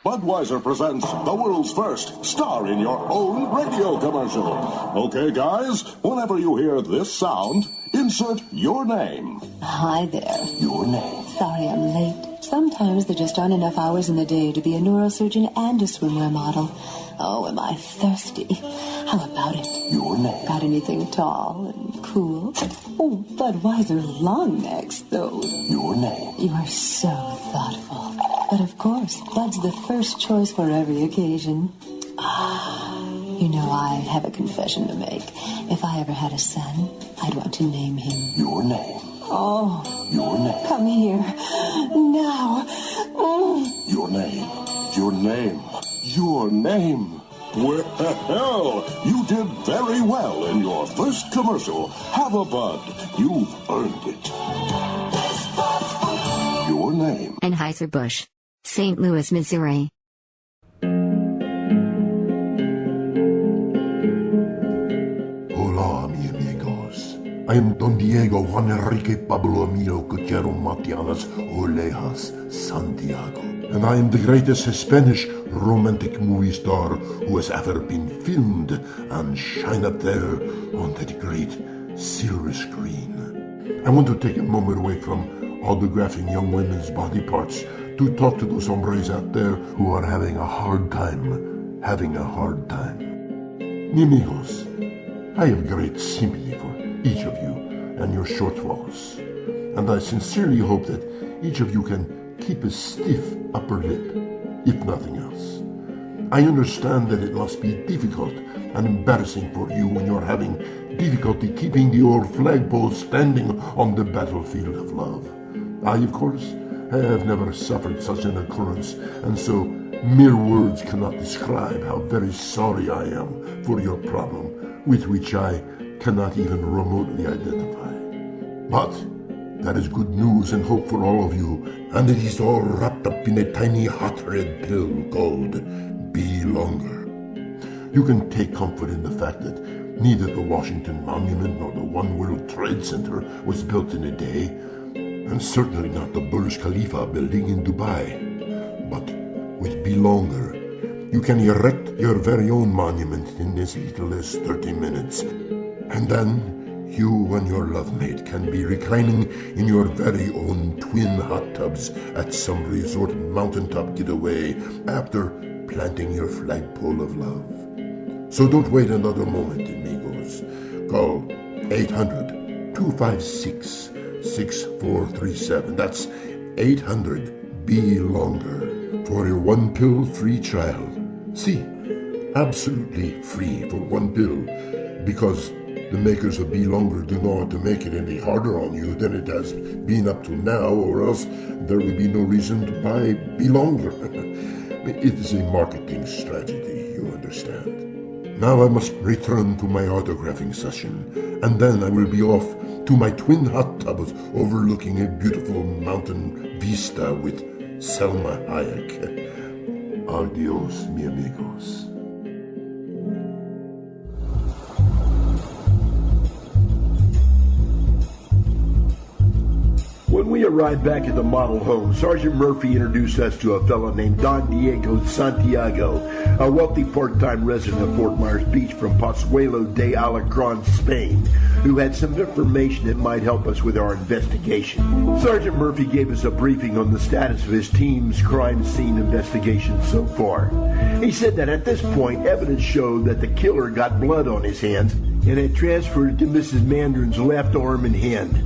Budweiser presents the world's first star in your own radio commercial. Okay, guys, whenever you hear this sound, insert your name. Hi there. Your name. Sorry I'm late. Sometimes there just aren't enough hours in the day to be a neurosurgeon and a swimwear model. Oh, am I thirsty? How about it? Your name. Got anything tall and cool? Oh, Budweiser long necks, though. Your name. You are so thoughtful. But of course, Bud's the first choice for every occasion. You know, I have a confession to make. If I ever had a son, I'd want to name him. Your name. Oh. Your name. Come here. Now. Oh. Your name. Your name. Your name. Well, you did very well in your first commercial. Have a Bud. You've earned it. Your name. Anheuser-Busch. St. Louis, Missouri. Hola, mi amigos. I am Don Diego Juan Enrique Pablo Emilio Gutierrez Matianas Olejas Santiago. And I am the greatest Spanish romantic movie star who has ever been filmed and shine up there on that great silver screen. I want to take a moment away from autographing young women's body parts to talk to those hombres out there who are having a hard time. Mi amigos, I have great sympathy for each of you and your shortfalls, and I sincerely hope that each of you can keep a stiff upper lip, if nothing else. I understand that it must be difficult and embarrassing for you when you're having difficulty keeping the old flagpole standing on the battlefield of love. I, of course, have never suffered such an occurrence, and so mere words cannot describe how very sorry I am for your problem, with which I cannot even remotely identify. But that is good news and hope for all of you, and it is all wrapped up in a tiny hot red pill called Be Longer. You can take comfort in the fact that neither the Washington Monument nor the One World Trade Center was built in a day, and certainly not the Burj Khalifa building in Dubai. But with Be Longer, you can erect your very own monument in as little as 30 minutes. And then you and your love mate can be reclining in your very own twin hot tubs at some resort mountaintop getaway after planting your flagpole of love. So don't wait another moment, amigos. Call 800-256-6437. That's 800-BE-LONGER for a one-pill-free trial. See, absolutely free for one pill, because the makers of Be Longer do not want to make it any harder on you than it has been up to now, or else there would be no reason to buy Be Longer. It is a marketing strategy, you understand. Now I must return to my autographing session, and then I will be off to my twin hot tubs overlooking a beautiful mountain vista with Selma Hayek. Adios, mi amigos. When we arrived back at the model home, Sergeant Murphy introduced us to a fellow named Don Diego Santiago, a wealthy part-time resident of Fort Myers Beach from Pozuelo de Alarcón, Spain, who had some information that might help us with our investigation. Sergeant Murphy gave us a briefing on the status of his team's crime scene investigation so far. He said that at this point, evidence showed that the killer got blood on his hands and had transferred it to Mrs. Mandrin's left arm and hand.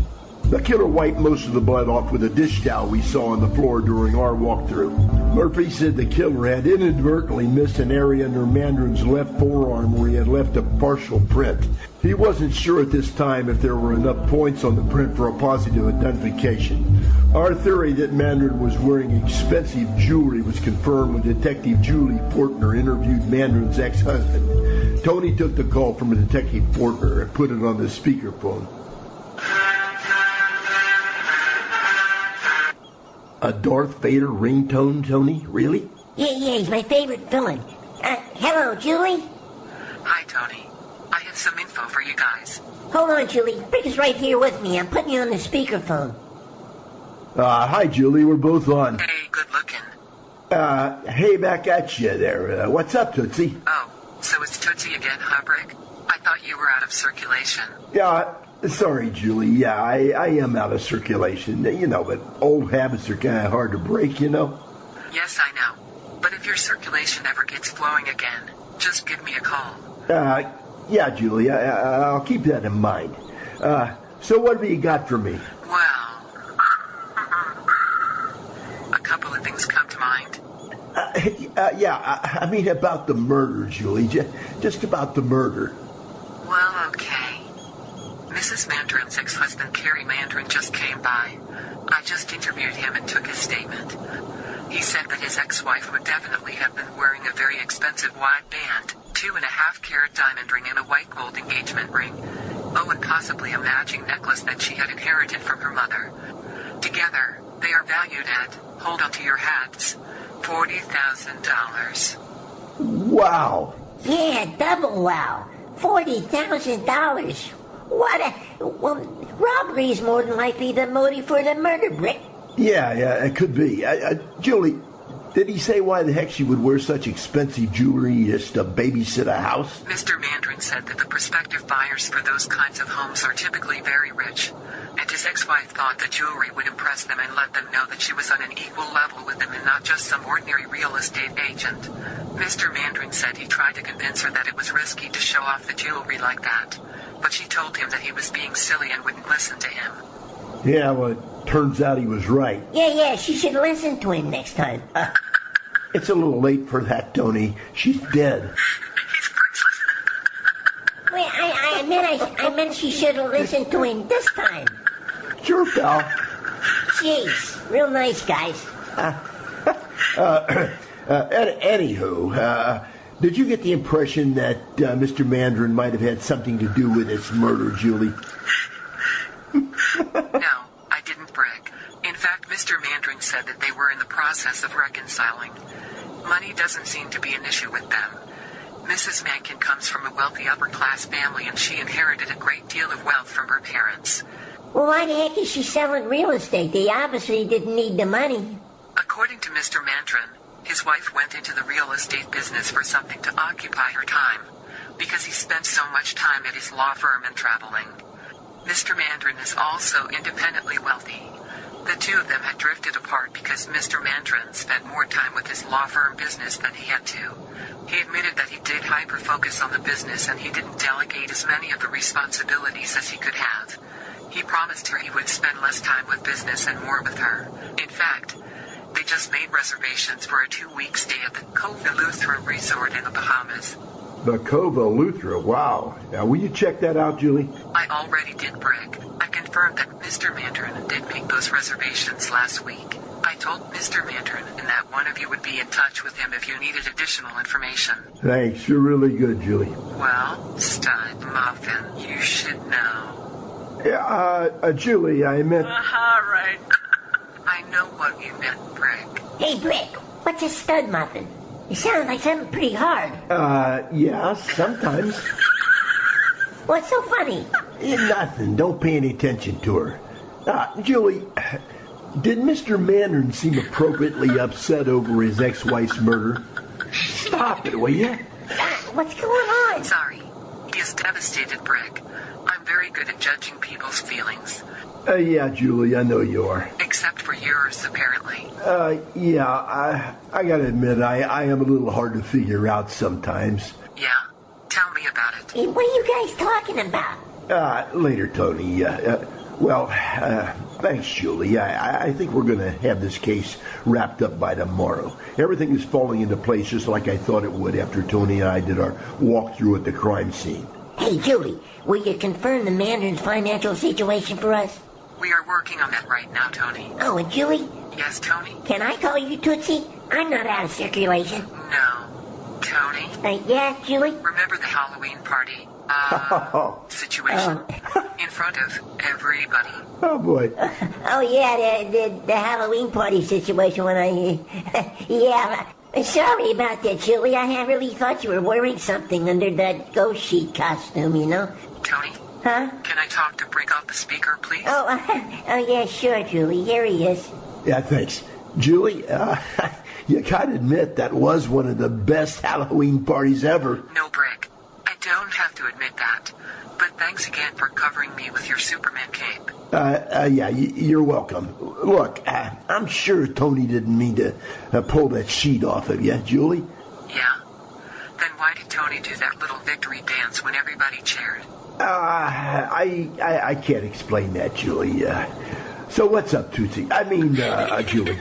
The killer wiped most of the blood off with a dish towel we saw on the floor during our walkthrough. Murphy said the killer had inadvertently missed an area under Mandrin's left forearm where he had left a partial print. He wasn't sure at this time if there were enough points on the print for a positive identification. Our theory that Mandrin was wearing expensive jewelry was confirmed when Detective Julie Portner interviewed Mandrin's ex-husband. Tony took the call from a Detective Portner and put it on the speakerphone. A Darth Vader ringtone, Tony? Really? Yeah, he's my favorite villain. Hello, Julie? Hi, Tony. I have some info for you guys. Hold on, Julie. Rick is right here with me. I'm putting you on the speakerphone. Hi, Julie. We're both on. Hey, good looking. Hey, back at you there. What's up, Tootsie? Oh, so it's Tootsie again, huh, Brick? I thought you were out of circulation. Yeah, sorry, Julie. Yeah, I am out of circulation. You know, but old habits are kind of hard to break, you know? Yes, I know. But if your circulation ever gets flowing again, just give me a call. Yeah, Julie, I'll keep that in mind. So what have you got for me? Well, a couple of things come to mind. I mean about the murder, Julie. Just about the murder. Well, okay. Mrs. Mandrin's ex-husband, Carrie Mandrin, just came by. I just interviewed him and took his statement. He said that his ex-wife would definitely have been wearing a very expensive wide band, 2.5-carat diamond ring, and a white gold engagement ring. Oh, and possibly a matching necklace that she had inherited from her mother. Together, they are valued at, hold on to your hats, $40,000. Wow. Yeah, double wow. $40,000. Well, robbery is more than likely the motive for the murder, Brick. Yeah, it could be. Julie, did he say why the heck she would wear such expensive jewelry just to babysit a house? Mr. Mandrin said that the prospective buyers for those kinds of homes are typically very rich, and his ex-wife thought the jewelry would impress them and let them know that she was on an equal level with them and not just some ordinary real estate agent. Mr. Mandrin said he tried to convince her that it was risky to show off the jewelry like that, but she told him that he was being silly and wouldn't listen to him. Yeah, well, it turns out he was right. Yeah, she should listen to him next time. It's a little late for that, Tony. She's dead. He's priceless. Wait, I meant she should have listened to him this time. Sure, pal. Jeez, real nice, guys. Anywho, did you get the impression that Mr. Mandrin might have had something to do with this murder, Julie? No, I didn't, Brick. In fact, Mr. Mandrin said that they were in the process of reconciling. Money doesn't seem to be an issue with them. Mrs. Mankin comes from a wealthy upper-class family, and she inherited a great deal of wealth from her parents. Well, why the heck is she selling real estate? They obviously didn't need the money. According to Mr. Mandrin, his wife went into the real estate business for something to occupy her time, because he spent so much time at his law firm and traveling. Mr. Mandrin is also independently wealthy. The two of them had drifted apart because Mr. Mandrin spent more time with his law firm business than he had to. He admitted that he did hyper-focus on the business and he didn't delegate as many of the responsibilities as he could have. He promised her he would spend less time with business and more with her. In fact, they just made reservations for a 2-week stay at the Captiva Island resort in the Bahamas. The Captiva Island, wow. Now, will you check that out, Julie? I already did, Brick. I confirmed that Mr. Mandrin did make those reservations last week. I told Mr. Mandrin and that one of you would be in touch with him if you needed additional information. Thanks, you're really good, Julie. Well, stud muffin, you should know. Yeah, Julie, I meant... Right. I know what you meant, Brick. Hey, Brick, what's a stud muffin? It sounds like something pretty hard. Yeah, sometimes. What's so funny? Nothing. Don't pay any attention to her. Julie, did Mr. Mandrin seem appropriately upset over his ex-wife's murder? Stop it, will you? What's going on? Sorry. He is devastated, Brick. I'm very good at judging people's feelings. Yeah, Julie, I know you are. Except for yours, apparently. Yeah, I gotta admit, I am a little hard to figure out sometimes. Yeah? Tell me about it. Hey, what are you guys talking about? Later, Tony. Thanks, Julie. I think we're gonna have this case wrapped up by tomorrow. Everything is falling into place just like I thought it would after Tony and I did our walkthrough at the crime scene. Hey, Julie, will you confirm the Mandrin's financial situation for us? We are working on that right now, Tony. Oh, and Julie? Yes, Tony? Can I call you Tootsie? I'm not out of circulation. No. Tony? Yeah, Julie? Remember the Halloween party? Situation. In front of everybody. Oh, boy. Oh, yeah, the Halloween party situation when I... yeah, sorry about that, Julie. I really thought you were wearing something under that ghost sheet costume, you know? Tony? Huh? Can I talk to Brick off the speaker, please? Oh, yeah, sure, Julie. Here he is. Yeah, thanks. Julie, you gotta admit that was one of the best Halloween parties ever. No, Brick. I don't have to admit that. But thanks again for covering me with your Superman cape. Yeah, you're welcome. Look, I'm sure Tony didn't mean to pull that sheet off of you, Julie. Yeah? Then why did Tony do that little victory dance when everybody cheered? I can't explain that, Julie. So what's up, Tootsie? I mean, Julie.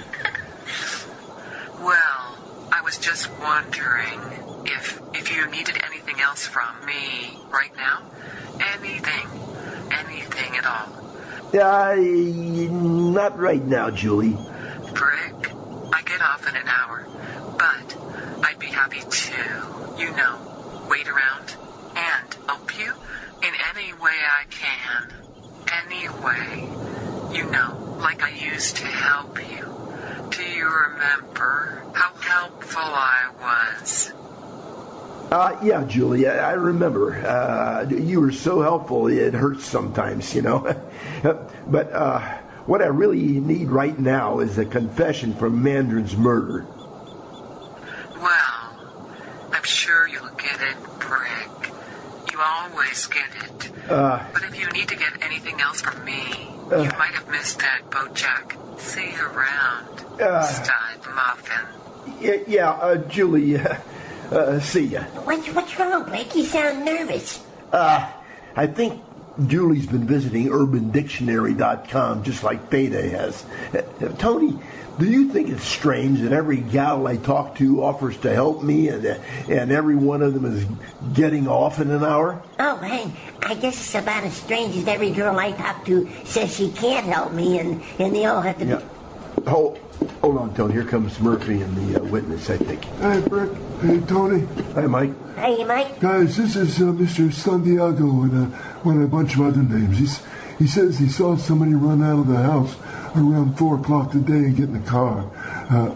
Well, I was just wondering if you needed anything else from me right now? Anything at all? Not right now, Julie. Brick, I get off in an hour, but I'd be happy to, wait around and help you in any way I can. Any way. Like I used to help you. Do you remember how helpful I was? Yeah, Julie, I remember. You were so helpful, it hurts sometimes, But what I really need right now is a confession from Mandrin's murder. Well, I'm sure you'll get it, Brick. You always get it. But if you need to get anything else from me, you might have missed that boat, Jack. See you around, Stide Muffin. Yeah, Julie, see ya. What's wrong, Blake? You sound nervous. I think Julie's been visiting UrbanDictionary.com just like Fada has. Tony, do you think it's strange that every gal I talk to offers to help me and every one of them is getting off in an hour? Oh, man, I guess it's about as strange as every girl I talk to says she can't help me and they all have to be... Hold on, Tony. Here comes Murphy and the witness, I think. Hey, Brick. Hey, Tony. Hi, Mike. Hey, Mike. Guys, this is Mr. Santiago and a bunch of other names. He says he saw somebody run out of the house around 4 o'clock today and get in the car.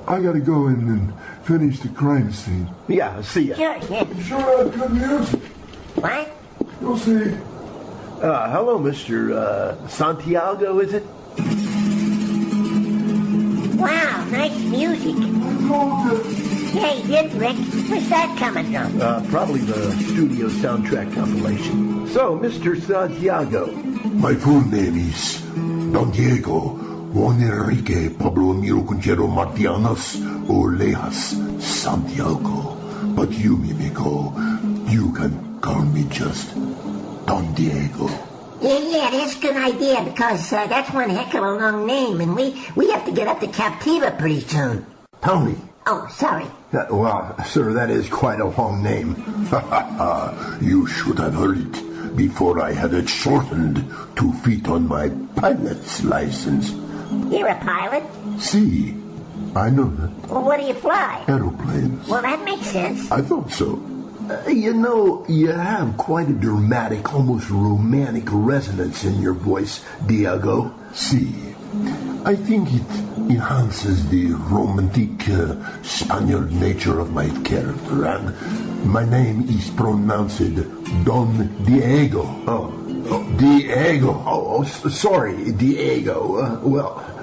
I gotta go in and finish the crime scene. Yeah, see ya. Sure, yeah. Sure have good music. What? You'll see. Hello, Mr. Santiago, is it? Wow, nice music. Hey, did Rick? Where's that coming from? Probably the studio soundtrack compilation. So, Mr. Santiago. My full name is Don Diego Juan Enrique Pablo Emilio Conchero Martianas Olejas Santiago. But you, Mimico, you can call me just Don Diego. Yeah, that's a good idea because that's one heck of a long name and we have to get up to Captiva pretty soon. Tony. Oh, sorry. Well, sir, that is quite a long name. You should have heard it before I had it shortened to fit on my pilot's license. You're a pilot? See, I know that. Well, what do you fly? Aeroplanes. Well, that makes sense. I thought so. You have quite a dramatic, almost romantic resonance in your voice, Diego. See, I think it enhances the romantic Spaniard nature of my character, and my name is pronounced Don Diego. Diego. Sorry, Diego.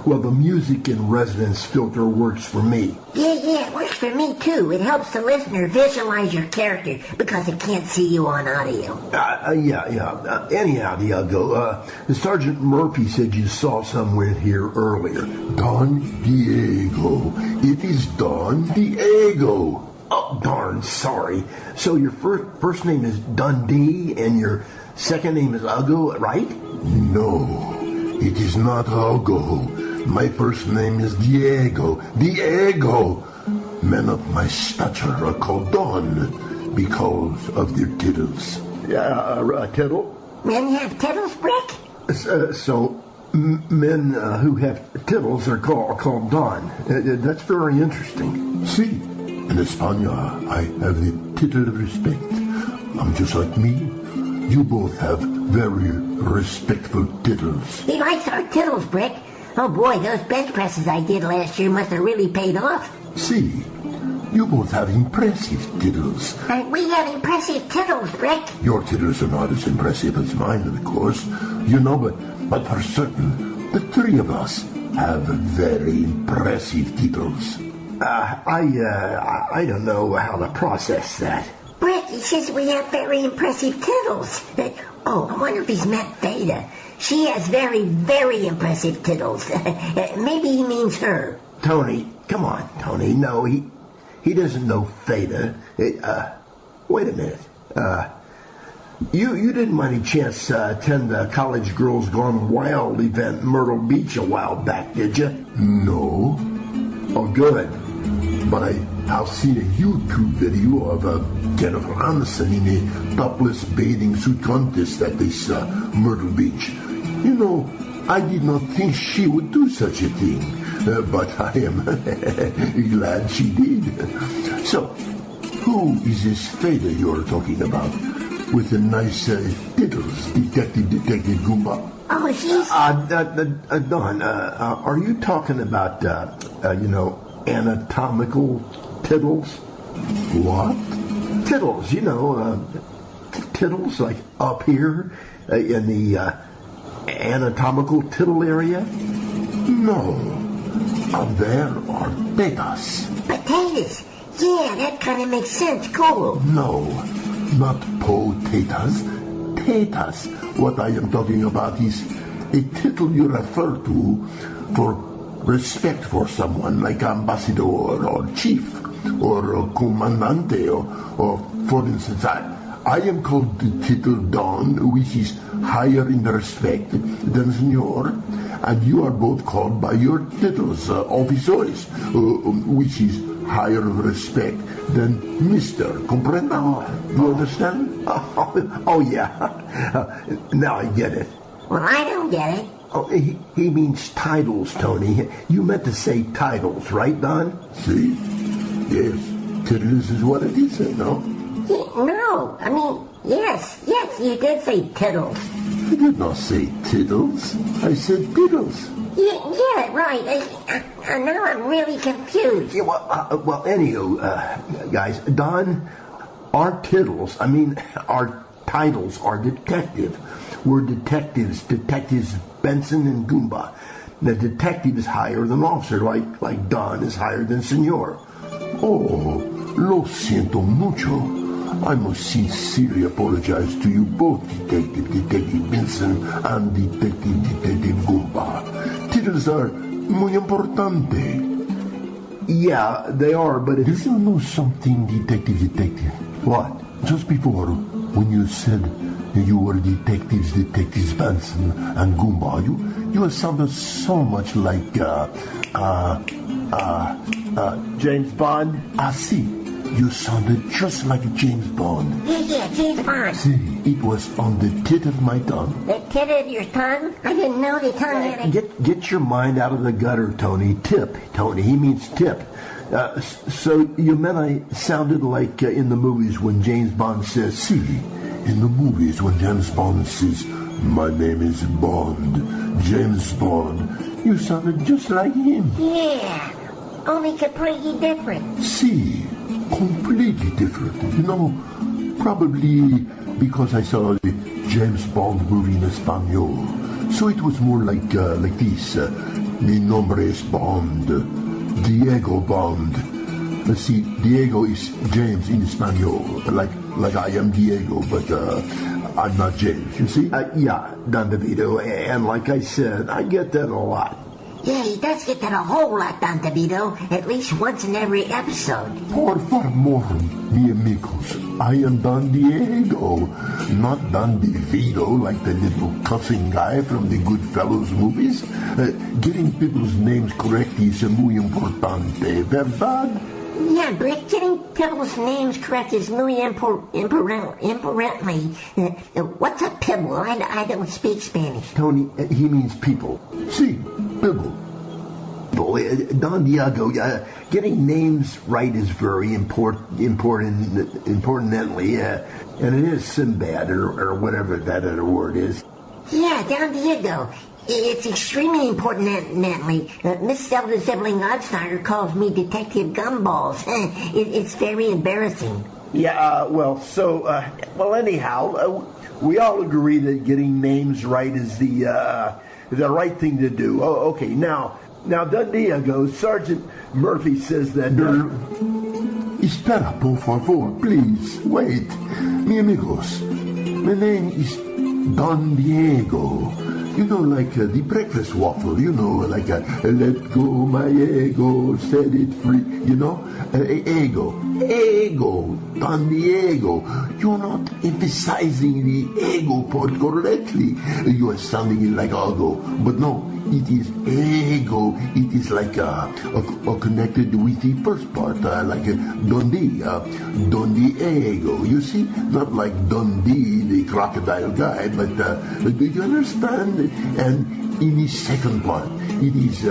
Well, the music and resonance filter works for me. Yeah, it works for me too. It helps the listener visualize your character because it can't see you on audio. Yeah. Anyhow, Diego, Sergeant Murphy said you saw someone here earlier. Don Diego. It is Don Diego. Oh, darn, sorry. So your first name is Dundee and your second name is Ugo, right? No, it is not Ugo. My first name is Diego. Diego! Men of my stature are called Don because of their tittles. Tittle? Men have tittles, Brick? So men who have tittles are called Don. That's very interesting. See, in España, I have the title of respect. Just like me, you both have very respectful tittles. He likes our tittles, Brick. Oh boy, those bench presses I did last year must have really paid off. See, you both have impressive tittles. We have impressive tittles, Brick. Your tittles are not as impressive as mine, of course. But for certain, the three of us have very impressive tittles. I don't know how to process that. Brick, he says we have very impressive tittles. I wonder if he's met Theta. She has very, very impressive tittles. Maybe he means her. Tony, come on, Tony. No, he doesn't know Theta. Wait a minute. You didn't by any chance attend the College Girls Gone Wild event in Myrtle Beach a while back, did you? No, Oh, good. but I've seen a YouTube video of Jennifer Aniston in a topless bathing suit contest at this Myrtle Beach. You know, I did not think she would do such a thing, but I am glad she did. So, who is this Theta you're talking about? With the nice tittles, Detective Goomba? Oh, she's... Don, are you talking about, anatomical tittles? What? Tittles, tittles like up here in the anatomical tittle area? No, there are tetas. Potatoes. Yeah, that kind of makes sense. Cool. No, not potatoes, tetas. What I am talking about is a title you refer to for respect for someone like ambassador or chief or comandante or for instance, I am called the title Don, which is higher in respect than Senor, and you are both called by your titles, officers, which is higher respect than Mr. Comprendo? You understand? Oh yeah. Now I get it. Well, I don't get it. Oh, he means titles, Tony. You meant to say titles, right, Don? See? Yes, titles is what it is, no? No, I mean, yes, you did say tittles. I did not say tittles. I said tittles. Yeah, right. Now I'm really confused. Yeah, well, anywho, guys, Don, our titles are detective. We're detectives Benson and Goomba. The detective is higher than officer, like Don is higher than Senor. Oh, lo siento mucho. I must sincerely apologize to you both, Detective Benson and Detective Goomba. Titles are muy importante. Yeah, they are, but Do you know something, Detective? What? Just before, when you said you were detectives Benson and Goomba, you sounded so much like, James Bond? See. You sounded just like James Bond. Yeah, James Bond. See, it was on the tip of my tongue. The tip of your tongue? I didn't know the tongue had a... Get your mind out of the gutter, Tony. Tip, Tony. He means tip. So you meant I sounded like in the movies when James Bond says, See, in the movies when James Bond says, my name is Bond, James Bond, you sounded just like him. Yeah, only completely different. See, completely different. You know, probably because I saw the James Bond movie in Espanol. So it was more like this. Mi nombre es Bond. Diego Bond. See, Diego is James in Espanol. Like I am Diego, but I'm not James, you see? Yeah, Don DeVito. And like I said, I get that a lot. Yeah, he does get that a whole lot, Don DeVito. At least once in every episode. Por favor, mi amigos. I am Don Diego, not Don DeVito like the little cussing guy from the Goodfellas movies. Getting people's names correct is muy importante, verdad? Yeah, Brick, getting people's names correct is muy importantly. What's a pibble? I don't speak Spanish. Tony, he means people. See, people. Don Diego, getting names right is very importantly, and it is Sinbad, or whatever that other word is. Yeah, Don Diego. It's extremely important, Natalie. Miss Zelda Sibling Odsnyder calls me Detective Gumballs. It's very embarrassing. Yeah, anyhow, we all agree that getting names right is the right thing to do. Oh, okay, now, Now, Don Diego, Sergeant Murphy says that... Espera, por favor, please. Wait. Mi amigos, my name is Don Diego. You know, like the breakfast waffle, you know, like let go my ego, set it free, you know? Ego, Don Diego. You're not emphasizing the ego part correctly. You are sounding like ego, but no, it is ego. It is like connected with the first part, like Dundee, Don Diego. You see, not like Dundee, the crocodile guy, but do you understand? And in the second part, it is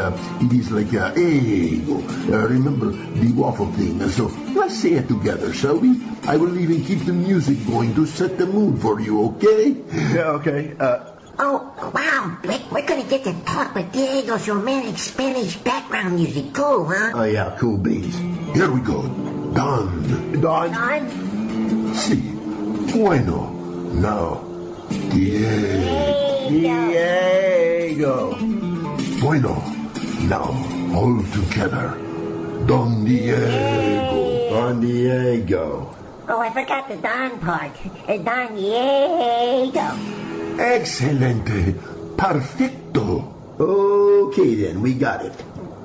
like ego. Remember the waffle thing. So let's say it together, shall we? I will even keep the music going to set the mood for you, okay? Yeah, okay. Oh, wow, Rick, we're gonna get to talk with Diego's romantic Spanish background music. Cool, huh? Oh, yeah, cool beans. Here we go. Don. Don? Si. Bueno. Now. Diego. Bueno. Now, all together. Don Diego. Don Diego. Oh, I forgot the Don part. Don Diego. Excelente. Perfecto. Okay, then, we got it.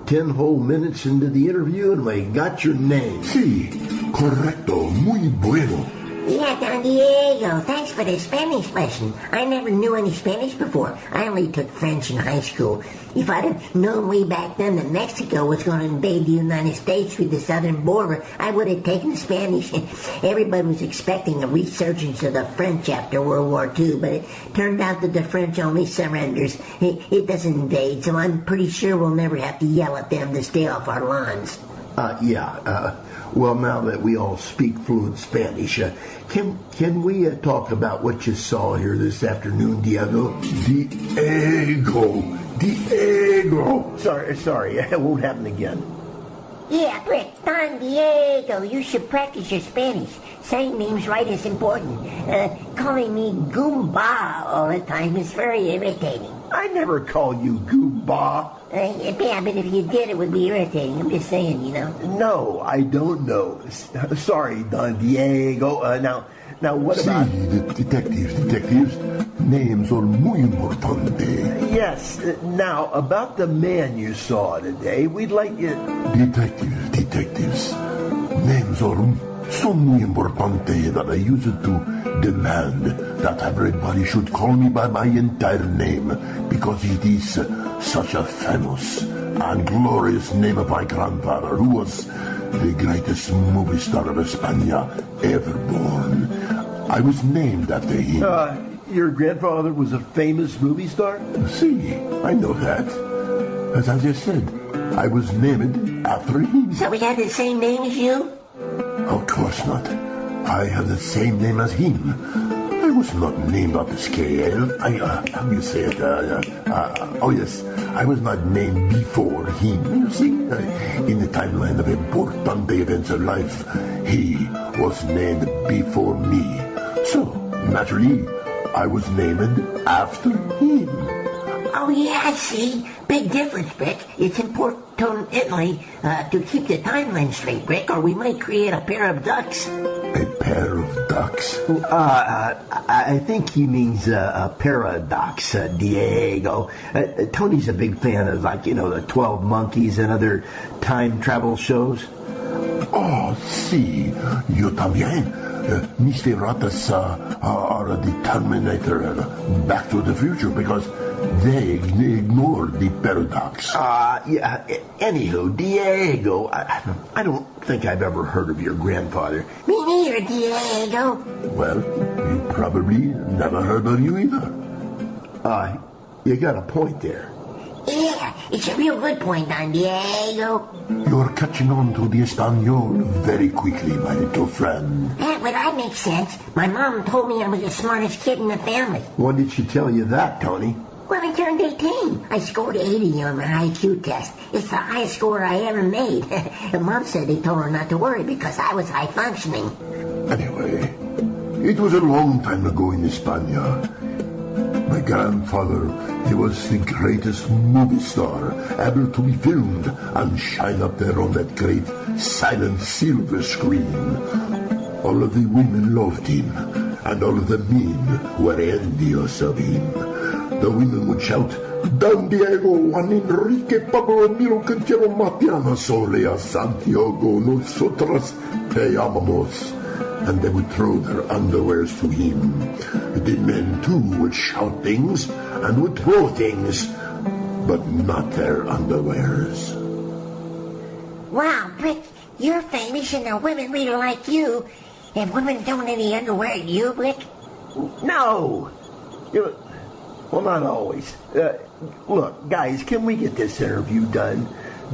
10 whole minutes into the interview, and we got your name. Sí, correcto. Muy bueno. Yeah, Don Diego, thanks for the Spanish lesson. I never knew any Spanish before. I only took French in high school. If I'd have known way back then that Mexico was going to invade the United States through the southern border, I would have taken Spanish. Everybody was expecting a resurgence of the French after World War II, but it turned out that the French only surrenders. It doesn't invade, so I'm pretty sure we'll never have to yell at them to stay off our lawns. Well, now that we all speak fluent Spanish, can we talk about what you saw here this afternoon, Diego? Diego. Sorry, it won't happen again. Yeah, Rick, Don Diego, you should practice your Spanish. Saying names right is important. Calling me Goomba all the time is very irritating. I never call you Goomba. Yeah, but if you did, it would be irritating. I'm just saying, you know. No, I don't know. Sorry, Don Diego. Now what about... Detectives. Names are muy importante. Yes. Now, about the man you saw today, we'd like you... Detectives. Names are so muy importante that I use it to demand that everybody should call me by my entire name because it is such a famous and glorious name of my grandfather, who was the greatest movie star of España ever born. I was named after him. Your grandfather was a famous movie star? See, I know that. As I just said, I was named after him. So we have the same name as you? Of course not. I have the same name as him. I was not named on the scale. How do you say it? Oh yes, I was not named before him. You see, in the timeline of important events of life, he was named before me. So, naturally, I was named after him. Oh, yeah, I see. Big difference, Rick. It's important to keep the timeline straight, Rick, or we might create a pair of ducks. A pair of ducks? I think he means a paradox, Diego. Tony's a big fan of, the 12 Monkeys and other time travel shows. Oh, sí. Yo también. Mis favoritas are the Terminator and Back to the Future because they ignore the paradox. Yeah. Anywho, Diego, I don't think I've ever heard of your grandfather. Me neither, Diego. Well, he probably never heard of you either. You got a point there. Yeah, it's a real good point, Don Diego. You're catching on to the Espanol very quickly, my little friend. Well, that makes sense. My mom told me I was the smartest kid in the family. When did she tell you that, Tony? When I turned 18, I scored 80 on my IQ test. It's the highest score I ever made. The mom said they told her not to worry because I was high functioning. Anyway, it was a long time ago in España. My grandfather, he was the greatest movie star ever to be filmed and shine up there on that great silent silver screen. All of the women loved him, and all of the men were envious of him. The women would shout, Don Diego, Juan Enrique, Pablo Emilio, Quintero, Matiana, Soria, Santiago, nosotras te amamos. And they would throw their underwears to him. The men, too, would shout things and would throw things, but not their underwears. Wow, Brick, you're famous and the women really like you. And women don't any underwear you, Brick? No. Well, not always. Look, guys, can we get this interview done?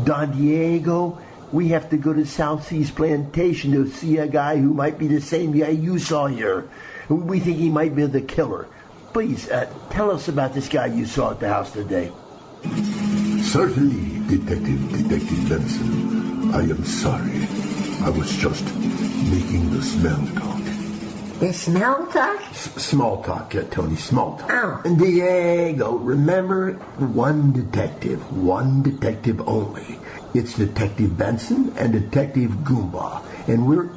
Don Diego, we have to go to South Seas Plantation to see a guy who might be the same guy you saw here. We think he might be the killer. Please, tell us about this guy you saw at the house today. Certainly, Detective Benson. I am sorry. I was just making the smell talk. The smell talk? Small talk, Tony, small talk. Oh. Diego, remember, one detective only. It's Detective Benson and Detective Goomba, and we're...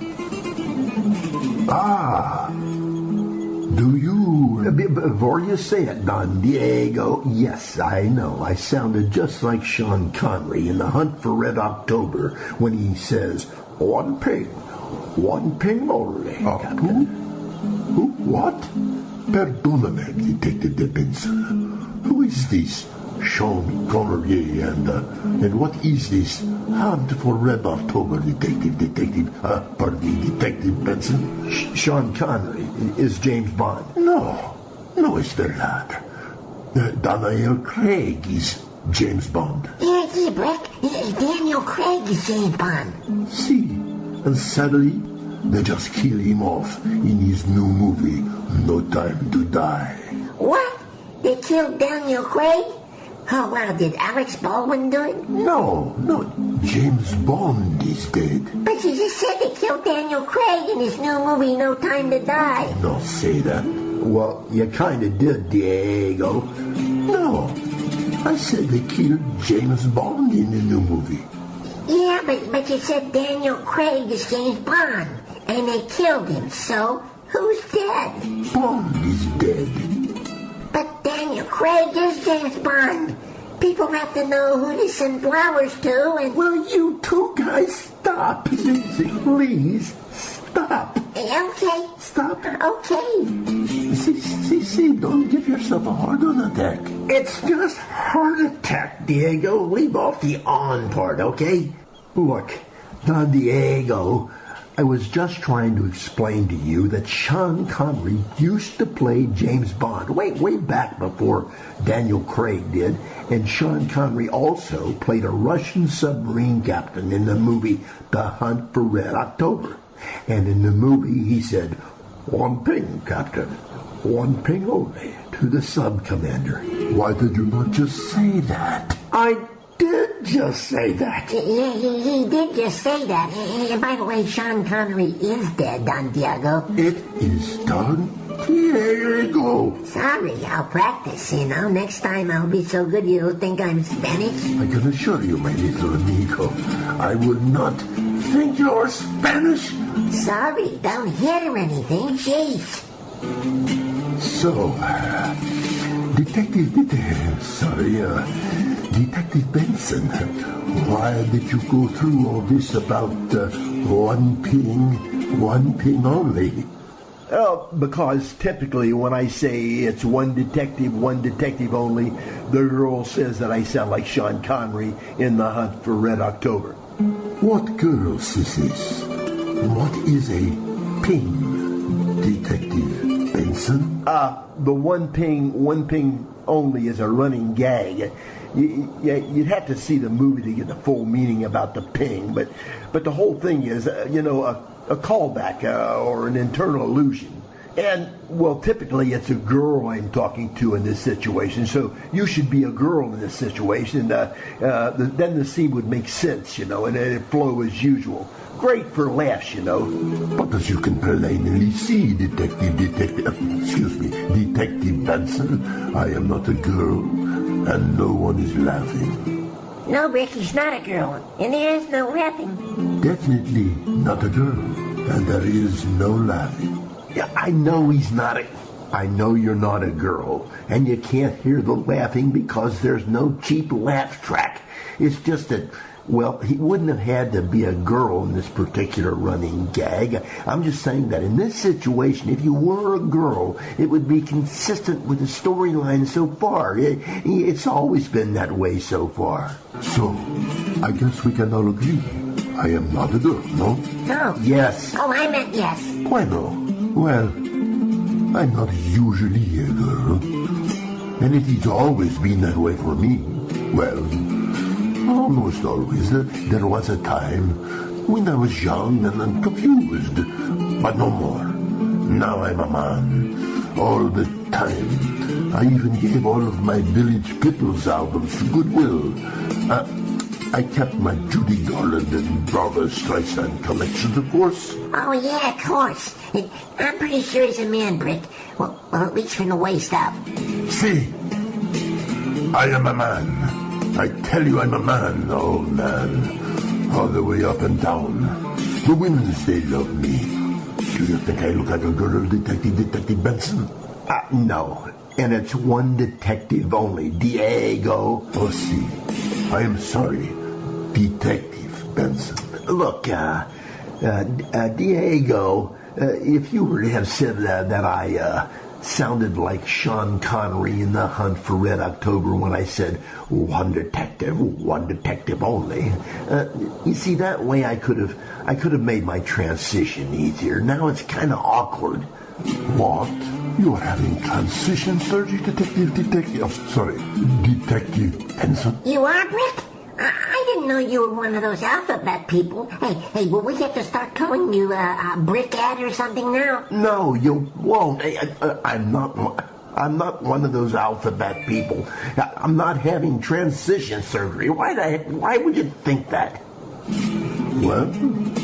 Ah, do you... Before you say it, Don Diego, yes, I know, I sounded just like Sean Connery in The Hunt for Red October when he says, one ping only, Captain. Who? What? Perdóname, Detective Benson. Who is this Sean Connery and what is this Hunt for Red October, Detective Benson? Sean Connery is James Bond. No, it's the lad. Daniel Craig is James Bond. Yeah, Brick. Daniel Craig is James Bond. See, and sadly, they just kill him off in his new movie, No Time to Die. What? They killed Daniel Craig? Oh, wow, did Alex Baldwin do it? No, James Bond is dead. But you just said they killed Daniel Craig in his new movie, No Time to Die. Don't say that. Well, you kinda did, Diego. No, I said they killed James Bond in the new movie. Yeah, but you said Daniel Craig is James Bond, and they killed him, so who's dead? Bond is dead. But Daniel Craig is James Bond. People have to know who to send flowers to, and... Will you two guys stop? Please, stop. Okay. Stop. Okay. See, don't give yourself a heart attack. It's just heart attack, Diego. Leave off the on part, okay? Look, Don Diego, I was just trying to explain to you that Sean Connery used to play James Bond way back before Daniel Craig did, and Sean Connery also played a Russian submarine captain in the movie The Hunt for Red October. And in the movie he said, one ping, Captain, one ping only, to the sub-commander. Why did you not just say that? I did just say that. Yeah, he did just say that. And by the way, Sean Connery is dead, Don Diego. It is Don Diego. Sorry, I'll practice, Next time I'll be so good you'll think I'm Spanish. I can assure you, my little amigo, I would not think you're Spanish. Sorry, don't hit or anything. Jeez. So, Detective Benson, why did you go through all this about one ping only? Because typically when I say it's one detective only, the girl says that I sound like Sean Connery in The Hunt for Red October. What girl says this? What is a ping, Detective Benson? The one ping only is a running gag. You'd have to see the movie to get the full meaning about the ping, but the whole thing is, a callback or an internal illusion. And, well, typically it's a girl I'm talking to in this situation, so you should be a girl in this situation. Then the scene would make sense, and it'd flow as usual. great for laughs, you know. But as you can plainly see, Detective Benson, I am not a girl, and no one is laughing. No, Rick, he's not a girl, and there is no laughing. Definitely not a girl, and there is no laughing. Yeah, I know he's not a... I know you're not a girl, and you can't hear the laughing because there's no cheap laugh track. It's just that, well, he wouldn't have had to be a girl in this particular running gag. I'm just saying that in this situation, if you were a girl, it would be consistent with the storyline so far. It's always been that way so far. So, I guess we can all agree. I am not a girl, no? No. Yes. Oh, I meant yes. Why no? Well, I'm not usually a girl. And it has always been that way for me. Well, almost always. There was a time when I was young and confused. But no more. Now I'm a man. All the time. I even gave all of my Village Pickles albums to Goodwill. I kept my Judy Garland and Barbra Streisand collections, of course. Oh, yeah, of course. I'm pretty sure he's a man, Brick. Well, at least from the waist up. See, I am a man. I tell you I'm a man, oh man. All the way up and down. The women, they love me. Do you think I look like a girl, Detective Benson? No. And it's one detective only, Diego. Oh, see. I am sorry, Detective Benson. Look, Diego, if you were to have said that I sounded like Sean Connery in The Hunt for Red October when I said one detective only. You see, that way I could have made my transition easier. Now it's kind of awkward. What? You are having transition surgery, Detective Benson? You are, Brick? I didn't know you were one of those alphabet people. Hey, will we have to start calling you Brickhead or something now? No, you won't. I'm not one of those alphabet people. I'm not having transition surgery. Why would you think that? Well,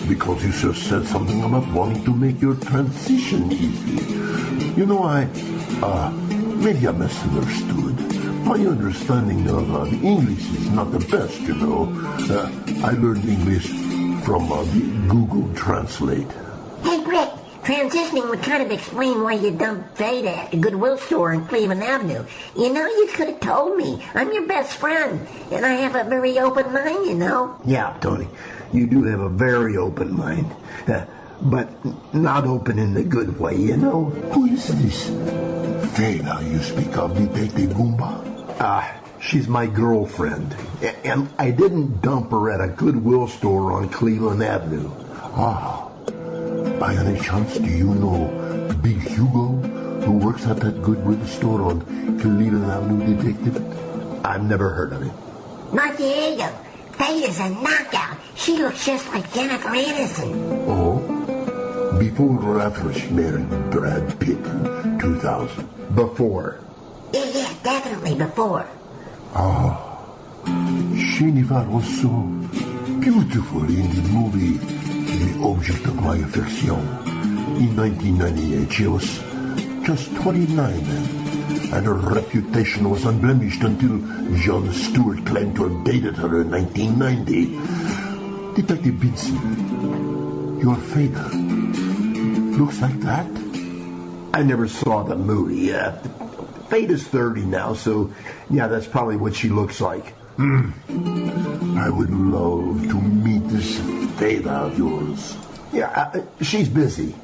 because you just said something about wanting to make your transition easy. You know, maybe I misunderstood. My understanding of the English is not the best, you know. I learned English from the Google Translate. Hey, Brick, transitioning would kind of explain why you dumped Veda at the Goodwill store on Cleveland Avenue. You know, you could have told me. I'm your best friend, and I have a very open mind, you know. Yeah, Tony, you do have a very open mind. But not open in the good way, you know. Who is this Veda you speak of, Detective Goomba? She's my girlfriend. And I didn't dump her at a Goodwill store on Cleveland Avenue. By any chance, do you know Big Hugo, who works at that Goodwill store on Cleveland Avenue, Detective? I've never heard of him. Not Diego. Veda's a knockout. She looks just like Jennifer Aniston. Oh? Before or after she married Brad Pitt in 2000? Before. Yeah, definitely before. Jennifer was so beautiful in the movie The Object of My Affection. In 1998, she was just 29 then, and her reputation was unblemished until Jon Stewart claimed to have dated her in 1990. Detective Benson, your Veda looks like that? I never saw the movie. Veda's 30 now, so yeah, that's probably what she looks like. I would love to meet this Veda of yours. Yeah, she's busy.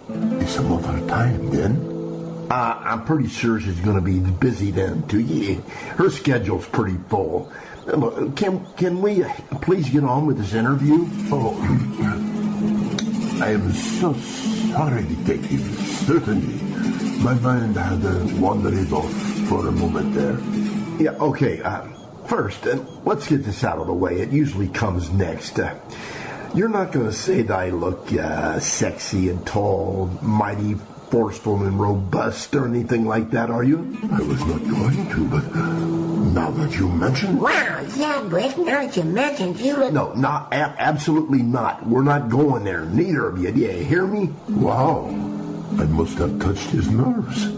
Some other time, then? I'm pretty sure she's going to be busy then, too. Yeah, her schedule's pretty full. Can we please get on with this interview? Oh, I am so sorry, Detective. Certainly. My mind had wandered off for a moment there. Yeah, okay. First, let's get this out of the way. It usually comes next. You're not going to say that I look sexy and tall, mighty forceful and robust or anything like that, are you? I was not going to, but Now that you mention it. Wow, yeah, Brick, now that you mentioned you look... No, not absolutely not. We're not going there, neither of you. Do you hear me? Wow, I must have touched his nerves.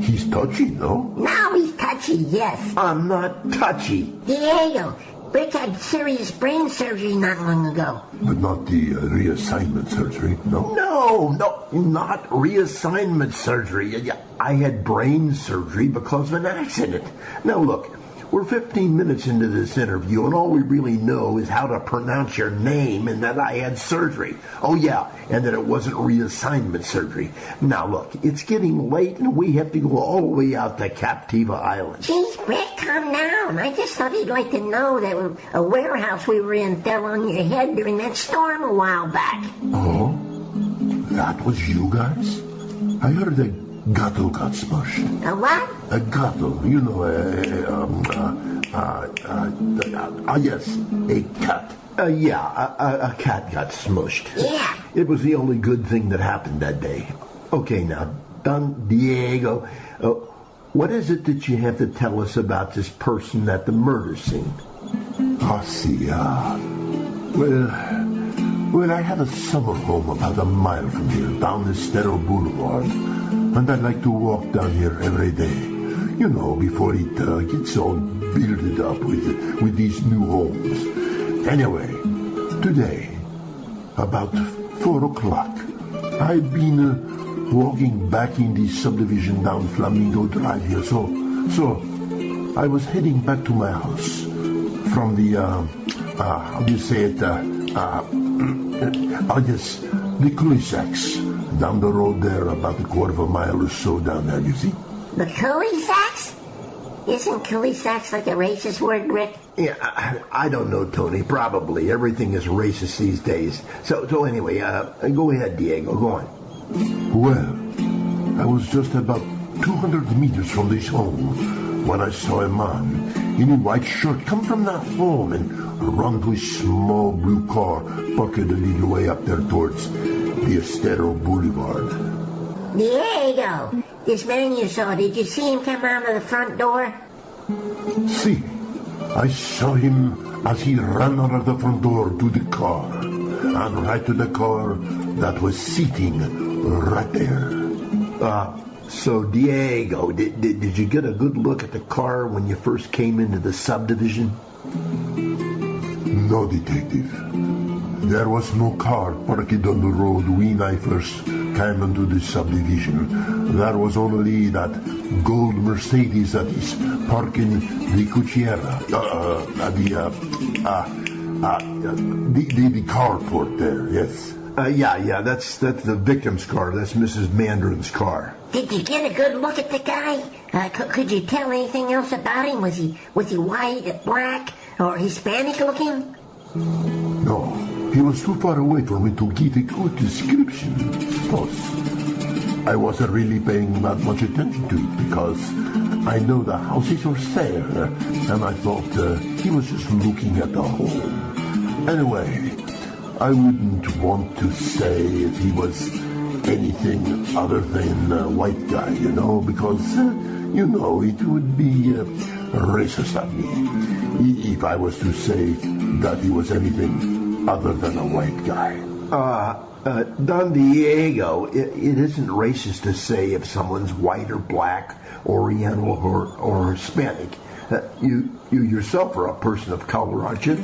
He's touchy, no? Now he's touchy, yes. I'm not touchy. Diego, Brick had serious brain surgery not long ago. But not the reassignment surgery, no? No, not reassignment surgery. I had brain surgery because of an accident. Now look, we're 15 minutes into this interview, and all we really know is how to pronounce your name and that I had surgery. Oh, yeah, and that it wasn't reassignment surgery. Now, look, it's getting late, and we have to go all the way out to Captiva Island. Geez, Brick, calm down. I just thought he'd like to know that a warehouse we were in fell on your head during that storm a while back. Oh? That was you guys? I heard a gato got smushed. A what? A gato, you know, yes, a cat. A cat got smushed. Yeah. It was the only good thing that happened that day. Okay, now, Don Diego, what is it that you have to tell us about this person at the murder scene? Well, I have a summer home about a mile from here, down Estero Boulevard, and I like to walk down here every day. You know, before it gets all builded up with these new homes. Anyway, today, about 4 o'clock, I've been walking back in the subdivision down Flamingo Drive here, so I was heading back to my house from the, how do you say it, yes, the cul-de-sacs down the road there, about a quarter of a mile or so down there, you see? The cul-de-sacs? Isn't cul-de-sacs like a racist word, Rick? Yeah, I don't know, Tony. Probably. Everything is racist these days. So anyway, go ahead, Diego. Go on. Well, I was just about 200 meters from this home when I saw a man in a white shirt come from that home and run to a small blue car parked a little way up there towards the Estero Boulevard. Diego, this man you saw, did you see him come out of the front door? See, I saw him as he ran out of the front door to the car, and right to the car that was sitting right there. So Diego, did you get a good look at the car when you first came into the subdivision? No, detective. There was no car parked on the road when I first came into the subdivision. There was only that gold Mercedes that is parking the Cuchera, the carport there, yes. Yeah, that's the victim's car. That's Mrs. Mandrin's car. Did you get a good look at the guy? Could you tell anything else about him? Was he white, black, or Hispanic looking? No, he was too far away for me to give a good description. Plus, I wasn't really paying that much attention to it because I know the houses are sale, and I thought he was just looking at the home. Anyway, I wouldn't want to say if he was anything other than a white guy, you know, because, it would be racist of me if I was to say that he was anything other than a white guy. Don Diego, it isn't racist to say if someone's white or black, Oriental or Hispanic. You yourself are a person of color, aren't you?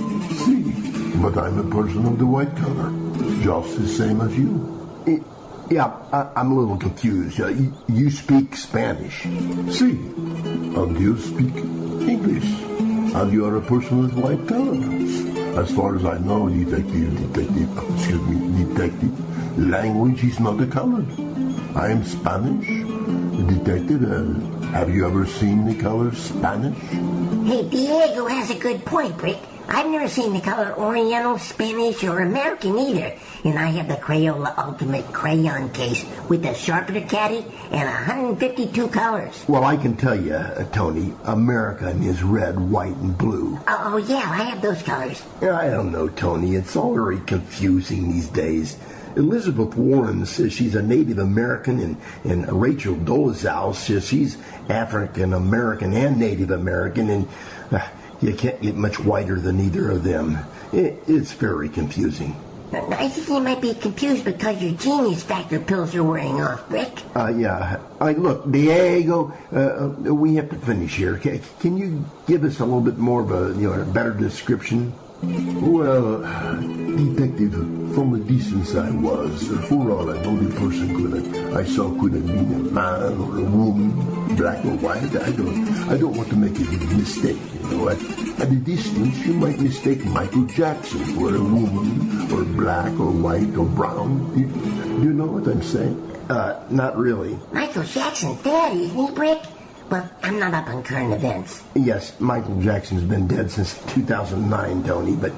See, but I'm a person of the white color, just the same as you. Yeah, I'm a little confused. You speak Spanish. See, and you speak English, and you are a person with white color. As far as I know, detective, language is not a color. I am Spanish. Detective, have you ever seen the color Spanish? Hey, Diego has a good point, Rick. I've never seen the color Oriental, Spanish, or American either. And I have the Crayola Ultimate Crayon case with the sharpener caddy and 152 colors. Well, I can tell you, Tony, American is red, white, and blue. Oh, yeah, I have those colors. I don't know, Tony. It's all very confusing these days. Elizabeth Warren says she's a Native American, and Rachel Dolezal says she's African American and Native American, and you can't get much whiter than either of them. It's very confusing. I think you might be confused because your genius factor pills are wearing off, Rick. Yeah. Look, Diego, we have to finish here. Can you give us a little bit more of a better description? Well, detective, from the distance I was, for all I know, the person I saw could have been a man or a woman, black or white. I don't want to make a mistake, At the distance, you might mistake Michael Jackson for a woman, or black, or white, or brown. Do you know what I'm saying? Not really. Michael Jackson's dead, isn't he, Rick? Well, I'm not up on current events. Yes, Michael Jackson's been dead since 2009, Tony, but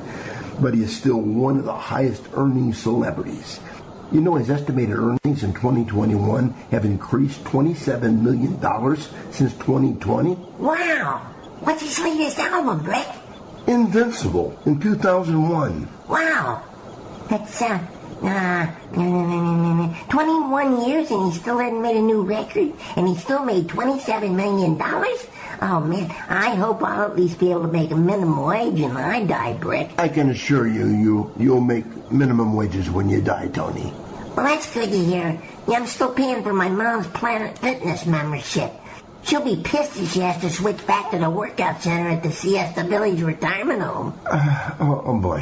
he is still one of the highest earning celebrities. His estimated earnings in 2021 have increased $27 million since 2020. Wow! What's his latest album, Rick? Invincible, in 2001. Wow! That's, 21 years and he still hasn't made a new record, and he still made $27 million? Oh, man, I hope I'll at least be able to make a minimum wage when I die, Brick. I can assure you'll make minimum wages when you die, Tony. Well, that's good to hear. I'm still paying for my mom's Planet Fitness membership. She'll be pissed if she has to switch back to the workout center at the Siesta Village retirement home. Oh boy.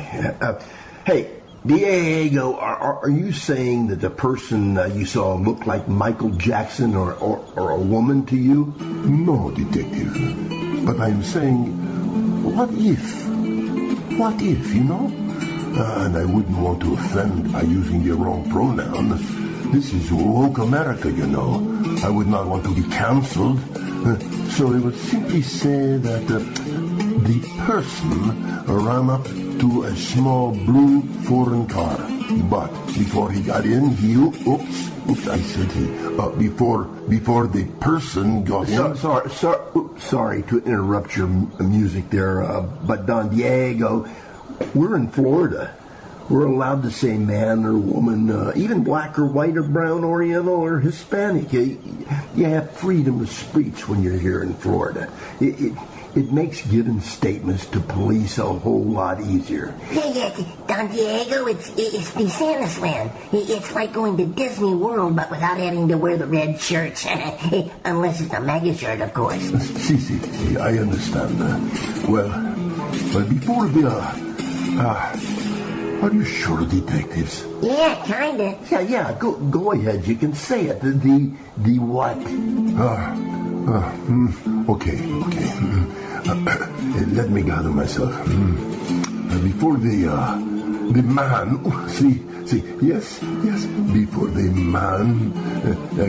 Hey, Diego, are you saying that the person you saw looked like Michael Jackson or a woman to you? No, detective. But I'm saying, what if? What if, and I wouldn't want to offend by using the wrong pronoun. This is woke America, I would not want to be canceled. So I would simply say that the person ran up to a small blue foreign car. But before he got in, before the person got in. Sorry to interrupt your music there, but Don Diego, we're in Florida. We're allowed to say man or woman, even black or white or brown, oriental or Hispanic. You have freedom of speech when you're here in Florida. It makes giving statements to police a whole lot easier. Yeah, Don Diego, it's Business Land. It's like going to Disney World, but without having to wear the red shirts. Unless it's a mega shirt, of course. See, I understand. Well, before the... are you sure, detectives? Yeah, kinda. Yeah, go ahead. You can say it. The what? Okay. Let me gather myself. Before the man... Yes. Before the man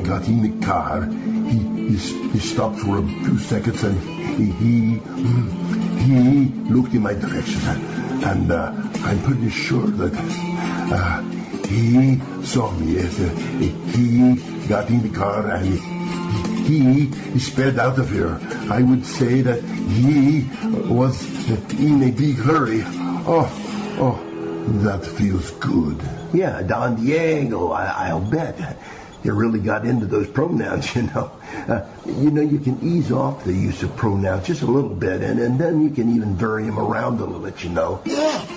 got in the car, he stopped for a few seconds and he looked in my direction. And I'm pretty sure that he saw me. Yes, he got in the car and he sped out of here. I would say that he was in a big hurry. Oh, that feels good. Yeah, Don Diego, I'll bet. You really got into those pronouns, you can ease off the use of pronouns just a little bit, and then you can even vary them around a little bit, Yeah,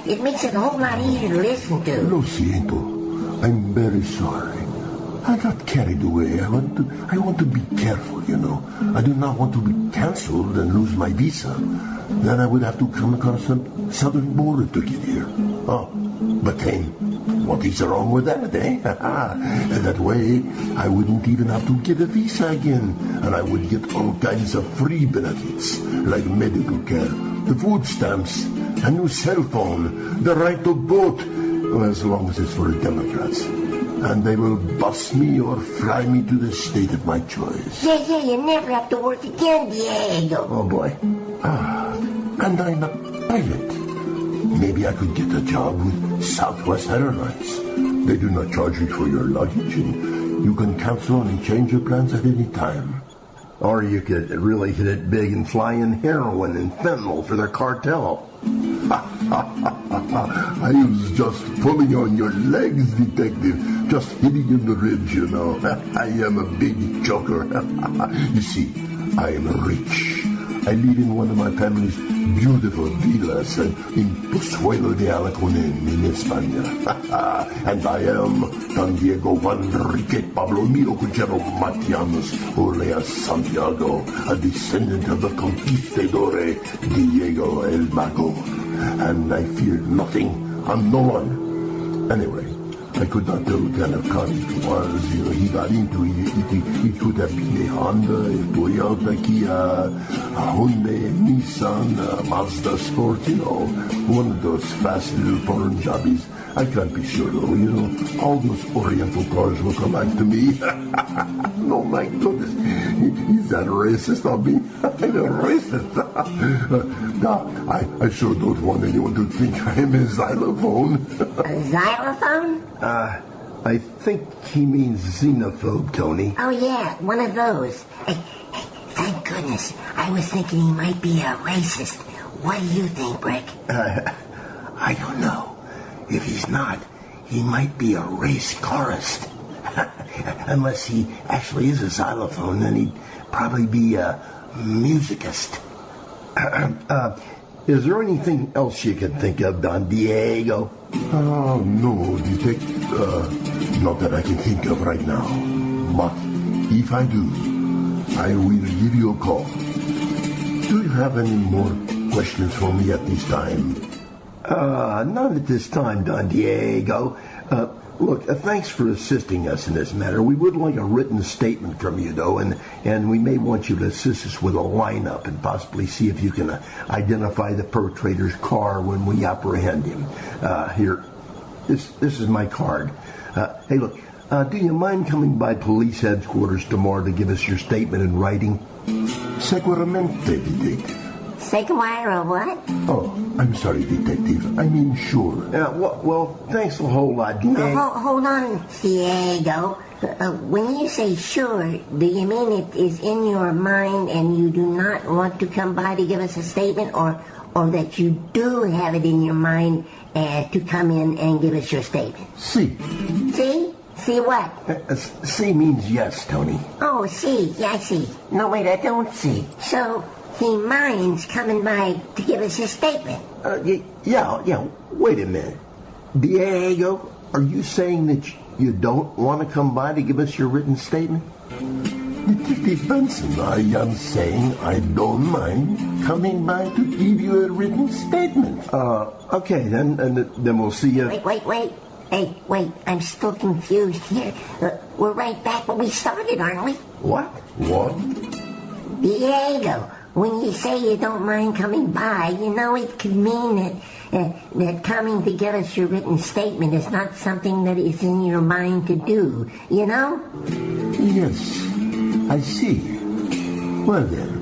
it makes it a whole lot easier to listen to. Lo siento. I'm very sorry. I got carried away. I want to be careful, I do not want to be canceled and lose my visa. Then I would have to come across the southern border to get here. But then, what is wrong with that, And that way, I wouldn't even have to get a visa again, and I would get all kinds of free benefits, like medical care, the food stamps, a new cell phone, the right to vote, as long as it's for the Democrats. And they will bus me or fly me to the state of my choice. Yeah, you never have to work again, Diego. Oh, boy. And I'm a pilot. Maybe I could get a job with Southwest Airlines. They do not charge you for your luggage, and you can cancel and change your plans at any time. Or you could really hit it big and fly in heroin and fentanyl for their cartel. I was just pulling on your legs, detective. Just hitting in the ribs, you know. I am a big joker. You see, I am rich. I live in one of my family's beautiful villas in Pozuelo de Alaconen in España. And I am Don Diego Juan Enrique Pablo Emilio Cuchero Matianos Olea Santiago, a descendant of the conquistador Diego el Mago. And I fear nothing and no one. Anyway, I could not tell what kind of car it was. You know, he got into it could have been a Honda, a Toyota, Kia, a Hyundai, a Nissan, a Mazda Sport, you know, one of those fast little foreign jobbies. I can't be sure though, you know, all those Oriental cars look alike to me. No, my goodness, is that racist of me? I'm a racist. No, I sure don't want anyone to think I'm a xylophone. A xylophone? I think he means xenophobe, Tony. Oh, yeah, one of those. Hey, thank goodness. I was thinking he might be a racist. What do you think, Brick? I don't know. If he's not, he might be a race chorist. Unless he actually is a xylophone, then he'd probably be a musicist. Is there anything else you can think of, Don Diego? No, detective. Not that I can think of right now. But if I do, I will give you a call. Do you have any more questions for me at this time? None at this time, Don Diego. Look, thanks for assisting us in this matter. We would like a written statement from you, though, and we may want you to assist us with a lineup and possibly see if you can identify the perpetrator's car when we apprehend him. Here, this is my card. Hey, look, do you mind coming by police headquarters tomorrow to give us your statement in writing? Seguramente, detective. Seguire or what? Oh, I'm sorry, detective. I mean, sure. Well, thanks a whole lot, Diego. Hold on, Diego. When you say sure, do you mean it is in your mind and you do not want to come by to give us a statement, or that you do have it in your mind to come in and give us your statement? See. See? See what? C means yes, Tony. Oh, see. Yeah, I see. No, wait, I don't see. So he minds coming by to give us his statement. Yeah. Wait a minute. Diego, are you saying that you don't want to come by to give us your written statement? Detective Benson, I am saying I don't mind coming by to give you a written statement. Okay, then we'll see you. Wait. Hey, wait, I'm still confused here. We're right back where we started, aren't we? What? Diego, when you say you don't mind coming by, you know it could mean that coming to give us your written statement is not something that is in your mind to do, you know? Yes, I see. Well then,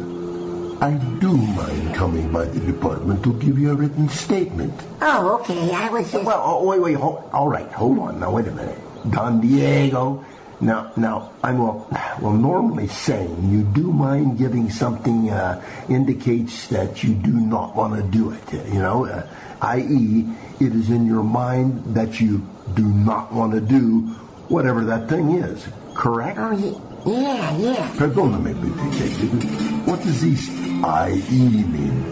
I do mind coming by the department to give you a written statement. Oh, okay, I was just... Well, wait, all right, hold on, now wait a minute. Don Diego, now, I'm normally saying you do mind giving something indicates that you do not want to do it, you know, i.e., it is in your mind that you do not want to do whatever that thing is, correct? Oh, yeah. Perdóname, detective. What does this I.E. mean?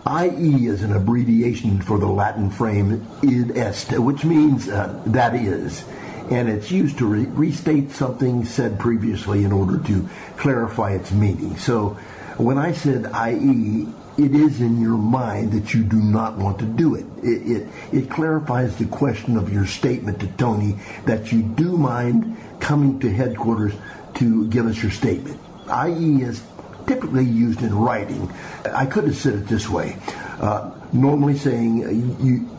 I.E. is an abbreviation for the Latin frame id est, which means that is. And it's used to restate something said previously in order to clarify its meaning. So when I said i.e., it is in your mind that you do not want to do it. It clarifies the question of your statement to Tony that you do mind coming to headquarters to give us your statement. I.e. is typically used in writing. I could have said it this way. Normally saying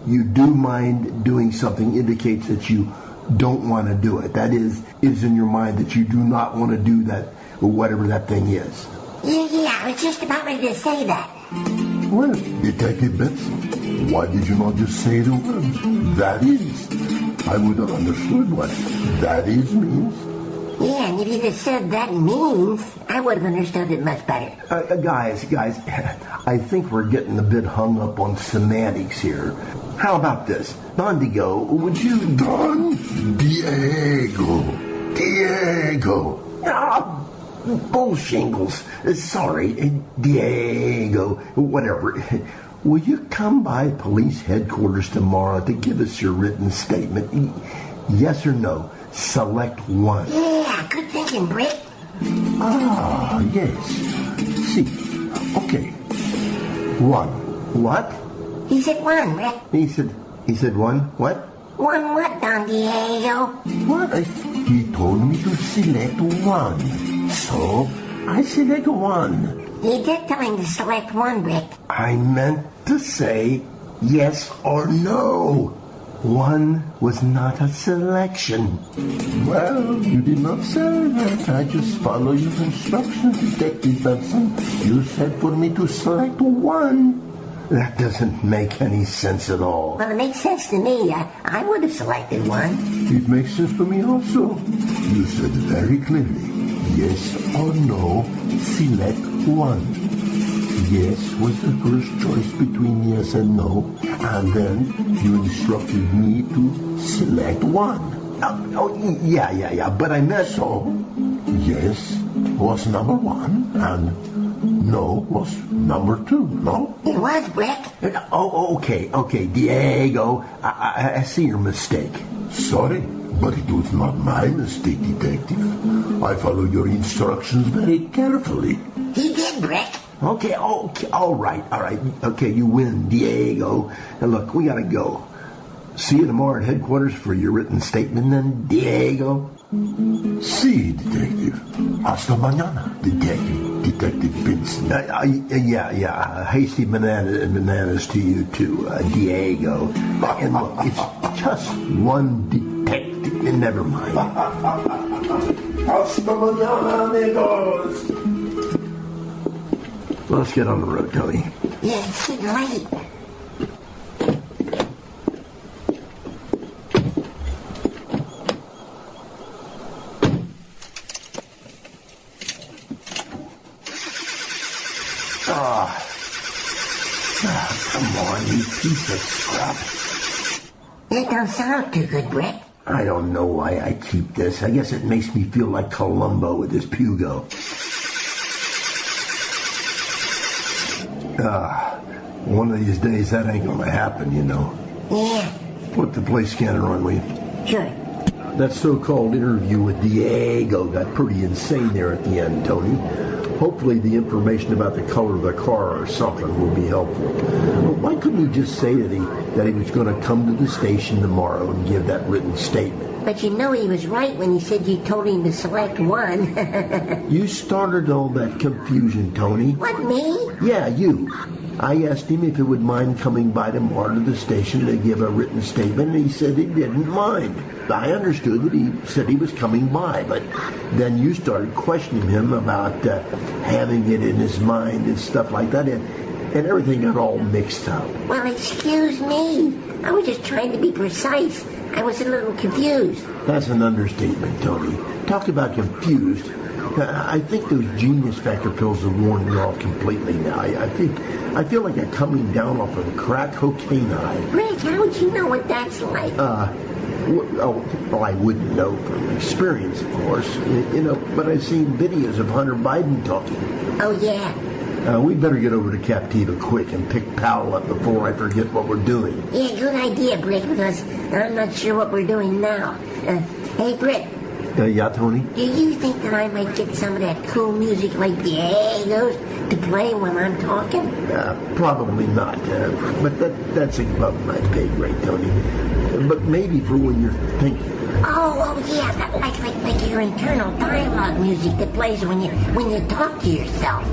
you do mind doing something indicates that you don't want to do it. That is, it is in your mind that you do not want to do that, or whatever that thing is. Yeah, I was just about ready to say that. Well, Detective Benson, why did you not just say the word, that is? I would have understood what that is means. Yeah, and if you'd have said that means, I would have understood it much better. Guys, I think we're getting a bit hung up on semantics here. How about this? Bondigo, would you... Diego. Ah, bullshingles. Sorry, Diego. Whatever. Will you come by police headquarters tomorrow to give us your written statement? Yes or no? Select one. Yeah, good thinking, Brick. Ah, yes. See. Okay. One. What? He said one, Brick. He said one. What? One what, Don Diego? What? He told me to select one. So, I select one. You did tell him to select one, Brick. I meant to say yes or no. One was not a selection. Well, you did not say that. I just follow your instructions, Detective Benson. You said for me to select one. That doesn't make any sense at all. Well, it makes sense to me. I would have selected one. It makes sense for me also. You said very clearly, yes or no, select one. Yes was the first choice between yes and no, and then you instructed me to select one. Yeah, but I meant... So, yes was number one, and no was number two, no? It was, Brick. Okay, Diego, I see your mistake. Sorry, but it was not my mistake, Detective. I follow your instructions very carefully. He did, Brick. Okay, all right. Okay, you win, Diego. Now look, we gotta go. See you tomorrow at headquarters for your written statement then, Diego. See, Detective. Hasta mañana, Detective Benson. Yeah. Hasty bananas to you too, Diego. And look, it's just one detective. Never mind. Hasta mañana, amigos. Let's get on the road, Tony. Yeah, it's getting late. Come on, you piece of scrap. That don't sound too good, Brick. I don't know why I keep this. I guess it makes me feel like Columbo with his Pugo. One of these days that ain't gonna happen, you know. Yeah. Put the play scanner on, will you? Sure. That so-called interview with Diego got pretty insane there at the end, Tony. Hopefully the information about the color of the car or something will be helpful. Well, why couldn't you just say that he was going to come to the station tomorrow and give that written statement? But you know he was right when he said you told him to select one. You started all that confusion, Tony. What, me? Yeah, you. I asked him if he would mind coming by tomorrow to the station to give a written statement, and he said he didn't mind. I understood that he said he was coming by, but then you started questioning him about having it in his mind and stuff like that, and everything got all mixed up. Well, excuse me. I was just trying to be precise. I was a little confused. That's an understatement, Tony. Talk about confused. I think those Genius Factor pills are worn me off completely now. I feel like I'm coming down off of a crack cocaine high. Rick, how would you know what that's like? Well, I wouldn't know from experience, of course. You know, but I've seen videos of Hunter Biden talking. Oh, yeah. We better get over to Captiva quick and pick Powell up before I forget what we're doing. Yeah, good idea, Brick, because I'm not sure what we're doing now. Hey, Brick. Yeah, Tony? Do you think that I might get some of that cool music like Diego's to play when I'm talking? Probably not. But that's above my pay grade, Tony. But maybe for when you're thinking. Oh yeah, like your internal dialogue music that plays when you talk to yourself.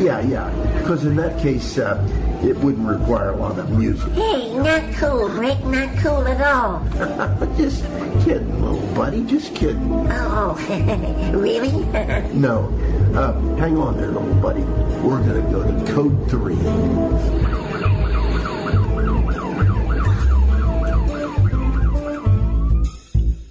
Yeah. Because in that case, it wouldn't require a lot of music. Hey, not cool, Rick. Not cool at all. Just kidding, little buddy. Just kidding. Oh, really? No. Hang on there, little buddy. We're going to go to Code 3.